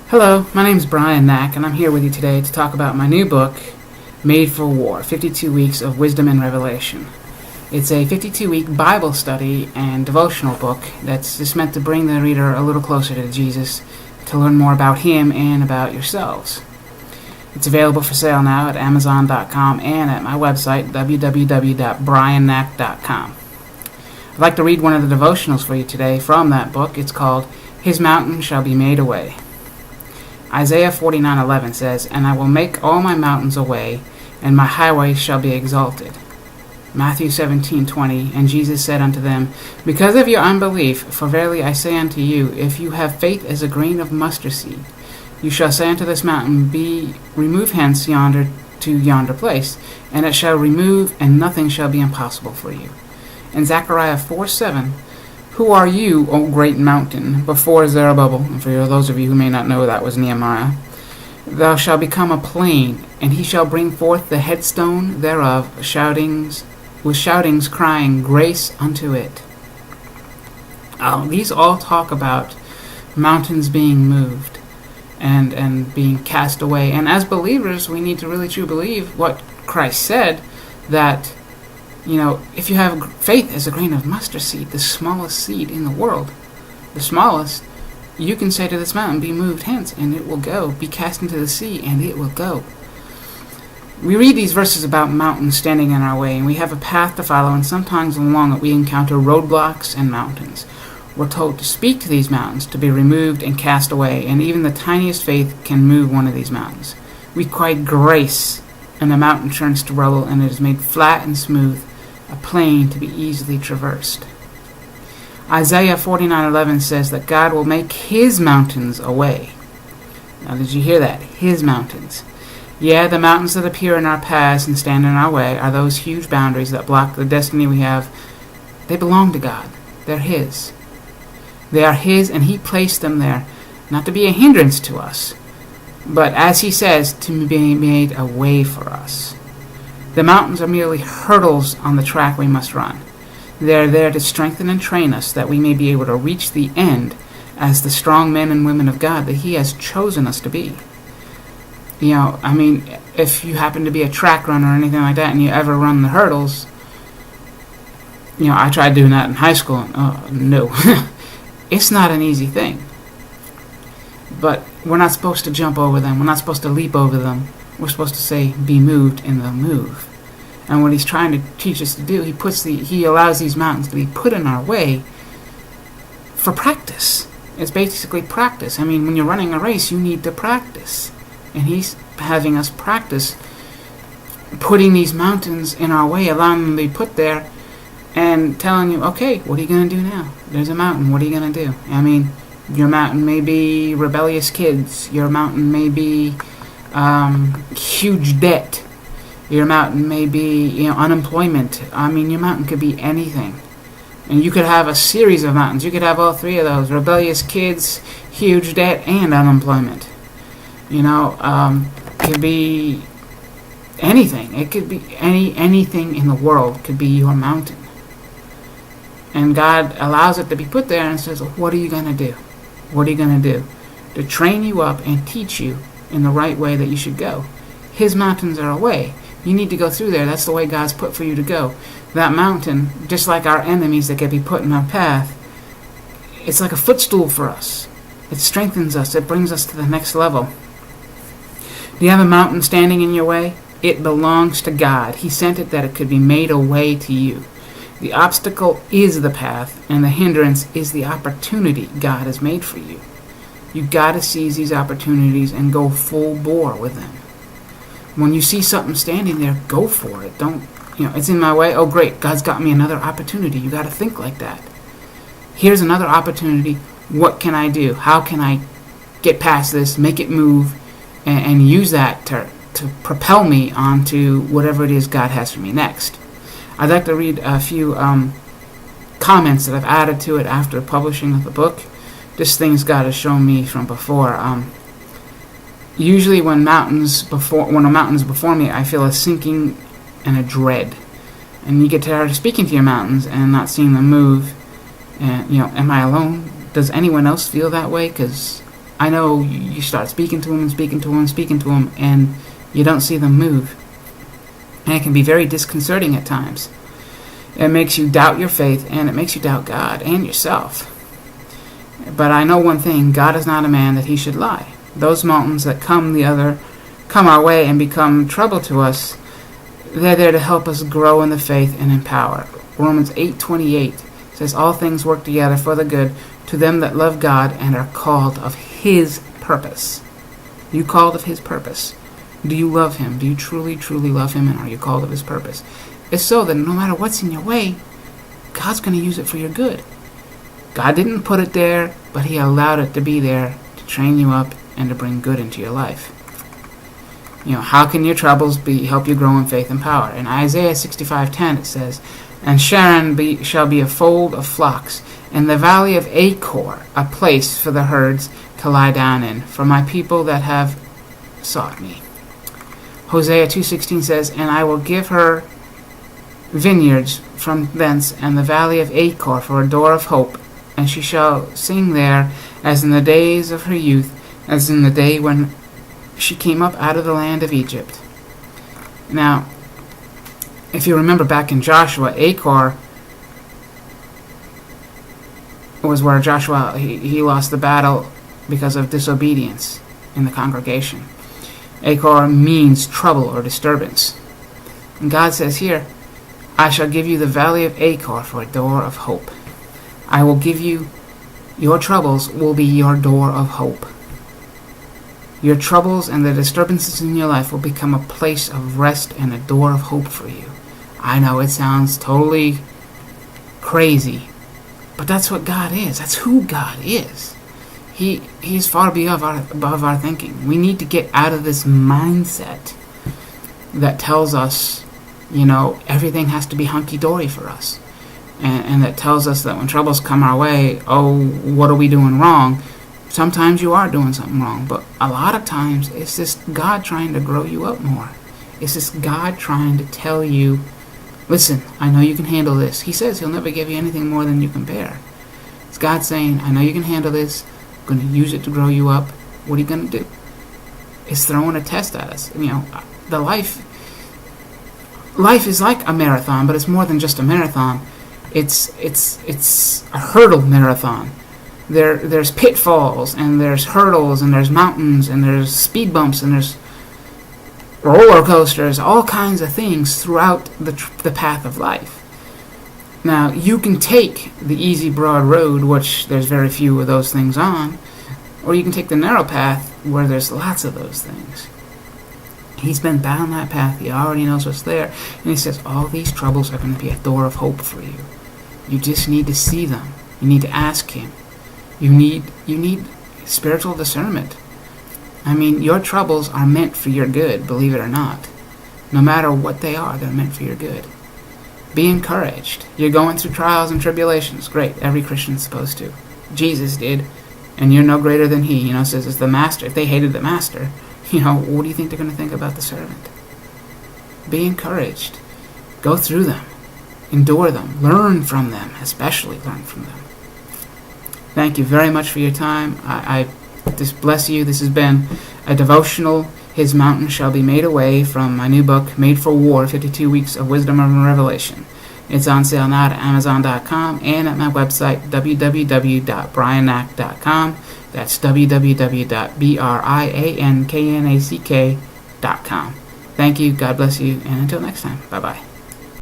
Hello, my name is Brian Knack, and I'm here with you today to talk about my new book, Made for War, 52 Weeks of Wisdom and Revelation. It's a 52-week Bible study and devotional book that's just meant to bring the reader a little closer to Jesus, to learn more about Him and about yourselves. It's available for sale now at Amazon.com and at my website, www.brianknack.com. I'd like to read one of the devotionals for you today from that book. It's called, His Mountain Shall Be Made a Way. Isaiah 49:11 says, "And I will make all my mountains a way, and my highways shall be exalted." Matthew 17:20, "And Jesus said unto them, Because of your unbelief, for verily I say unto you, if you have faith as a grain of mustard seed, you shall say unto this mountain, Be removed hence yonder to yonder place, and it shall remove, and nothing shall be impossible for you." And Zechariah 4:7, "Who are you, O great mountain, before Zerubbabel?" And for those of you who may not know, that was Nehemiah. "Thou shalt become a plain, and he shall bring forth the headstone thereof, with shoutings crying, Grace unto it." These all talk about mountains being moved and being cast away. And as believers, we need to really truly believe what Christ said, that if you have faith as a grain of mustard seed, the smallest seed in the world, the smallest, you can say to this mountain, Be moved hence, and it will go. Be cast into the sea, and it will go. We read these verses about mountains standing in our way, and we have a path to follow, and sometimes along it we encounter roadblocks and mountains. We're told to speak to these mountains to be removed and cast away, and even the tiniest faith can move one of these mountains. We cry grace, and the mountain turns to rubble, and it is made flat and smooth, a plain to be easily traversed. Isaiah 49:11 says that God will make His mountains a way. Now, did you hear that? His mountains. Yeah, the mountains that appear in our paths and stand in our way are those huge boundaries that block the destiny we have. They belong to God. They're His. They are His, and He placed them there, not to be a hindrance to us, but, as He says, to be made a way for us. The mountains are merely hurdles on the track we must run. They are there to strengthen and train us, that we may be able to reach the end as the strong men and women of God that He has chosen us to be. If you happen to be a track runner or anything like that, and you ever run the hurdles, I tried doing that in high school, and no, it's not an easy thing. But we're not supposed to jump over them. We're not supposed to leap over them. We're supposed to say, Be moved, and they'll move. And what He's trying to teach us to do, He allows these mountains to be put in our way for practice. It's basically practice. When you're running a race, you need to practice. And He's having us practice putting these mountains in our way, allowing them to be put there, and telling you, okay, what are you going to do now? There's a mountain. What are you going to do? Your mountain may be rebellious kids. Your mountain may be huge debt. Your mountain may be unemployment. Your mountain could be anything. And you could have a series of mountains. You could have all three of those: rebellious kids, huge debt, and unemployment. It could be anything. It could be anything in the world could be your mountain. And God allows it to be put there and says, what are you going to do? What are you going to do? To train you up and teach you in the right way that you should go. His mountains are a way. You need to go through there. That's the way God's put for you to go. That mountain, just like our enemies that can be put in our path, it's like a footstool for us. It strengthens us. It brings us to the next level. Do you have a mountain standing in your way? It belongs to God. He sent it that it could be made a way to you. The obstacle is the path, and the hindrance is the opportunity God has made for you. You've got to seize these opportunities and go full bore with them. When you see something standing there, go for it. Don't, it's in my way. Oh, great, God's got me another opportunity. You got to think like that. Here's another opportunity. What can I do? How can I get past this, make it move, and use that to propel me onto whatever it is God has for me next? I'd like to read a few comments that I've added to it after publishing of the book. Just things God has shown me from before. Usually when a mountain's before me, I feel a sinking and a dread. And you get tired of speaking to your mountains and not seeing them move. And, am I alone? Does anyone else feel that way? Because I know you start speaking to them and speaking to them and speaking to them, and you don't see them move. And it can be very disconcerting at times. It makes you doubt your faith, and it makes you doubt God and yourself. But I know one thing, God is not a man that he should lie. Those mountains that come our way and become trouble to us, they're there to help us grow in the faith and in power. Romans 8:28 says, all things work together for the good to them that love God and are called of his purpose. You called of his purpose. Do you love him? Do you truly, truly love him, and are you called of his purpose? It's so that no matter what's in your way, God's going to use it for your good. God didn't put it there, but he allowed it to be there to train you up and to bring good into your life. How can your troubles help you grow in faith and power? In Isaiah 65:10 it says, and Sharon shall be a fold of flocks, and the valley of Achor a place for the herds to lie down in, for my people that have sought me. Hosea 2:16 says, and I will give her vineyards from thence, and the valley of Achor for a door of hope, and she shall sing there as in the days of her youth, as in the day when she came up out of the land of Egypt. Now, if you remember back in Joshua, Achor was where Joshua, he lost the battle because of disobedience in the congregation. Achor means trouble or disturbance. And God says here, I shall give you the valley of Achor for a door of hope. I will give you, your troubles will be your door of hope. Your troubles and the disturbances in your life will become a place of rest and a door of hope for you. I know it sounds totally crazy, but that's what God is. That's who God is. He's far above our thinking. We need to get out of this mindset that tells us, everything has to be hunky-dory for us. And that tells us that when troubles come our way, what are we doing wrong? Sometimes you are doing something wrong, but a lot of times it's just God trying to grow you up more. It's just God trying to tell you, listen, I know you can handle this. He says he'll never give you anything more than you can bear. It's God saying, I know you can handle this. I'm going to use it to grow you up. What are you going to do? It's throwing a test at us. The life is like a marathon, but it's more than just a marathon. It's a hurdle marathon. There's pitfalls, and there's hurdles, and there's mountains, and there's speed bumps, and there's roller coasters, all kinds of things throughout the path of life. Now, you can take the easy, broad road, which there's very few of those things on, or you can take the narrow path where there's lots of those things. He's been down that path. He already knows what's there. And he says, all these troubles are going to be a door of hope for you. You just need to see them. You need to ask him. You need spiritual discernment. Your troubles are meant for your good, believe it or not. No matter what they are, they're meant for your good. Be encouraged. You're going through trials and tribulations. Great. Every Christian's supposed to. Jesus did. And you're no greater than he. Says it's the master. If they hated the master, what do you think they're going to think about the servant? Be encouraged. Go through them. Endure them. Learn from them. Especially learn from them. Thank you very much for your time. I just bless you. This has been a devotional, His Mountain Shall Be Made Away, from my new book, Made for War, 52 Weeks of Wisdom and Revelation. It's on sale now at Amazon.com and at my website, www.briannack.com. That's www.brianknack.com. Thank you. God bless you. And until next time, bye-bye.